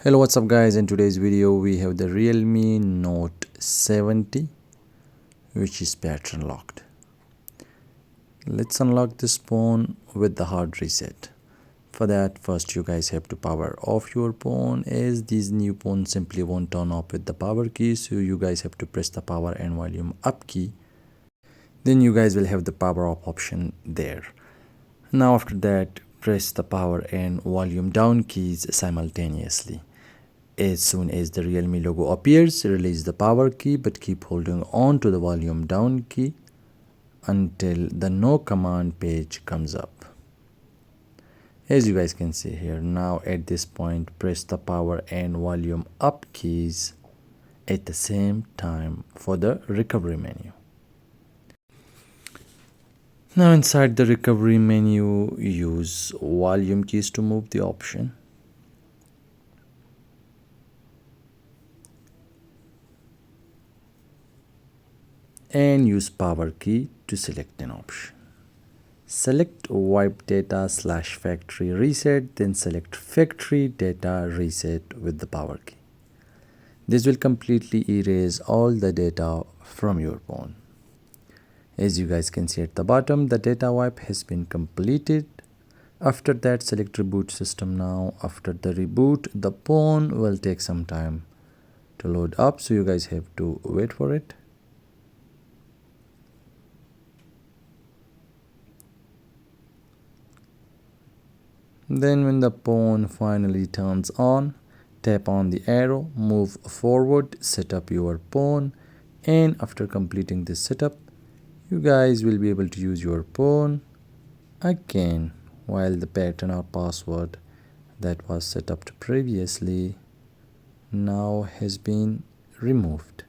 Hello, what's up guys? In today's video we have the Realme Note 70 which is pattern locked. Let's unlock this phone with the hard reset. For that, first you guys have to power off your phone, as these new phones simply won't turn off with the power key, so you guys have to press the power and volume up key. Then you guys will have the power off option there. Now after that, press the power and volume down keys simultaneously. As soon as the Realme logo appears, release the power key but keep holding on to the volume down key until the no command page comes up. As you guys can see here, now at this point press the power and volume up keys at the same time for the recovery menu. Now inside the recovery menu, use volume keys to move the option. And use power key to select an option. Select wipe data / factory reset, then select factory data reset with the power key. This will completely erase all the data from your phone. As you guys can see at the bottom, the data wipe has been completed. After that, select reboot system now. After the reboot, the phone will take some time to load up, so you guys have to wait for it. Then when the phone finally turns on, tap on the arrow, move forward, set up your phone, and after completing this setup, you guys will be able to use your phone again while the pattern or password that was set up previously now has been removed.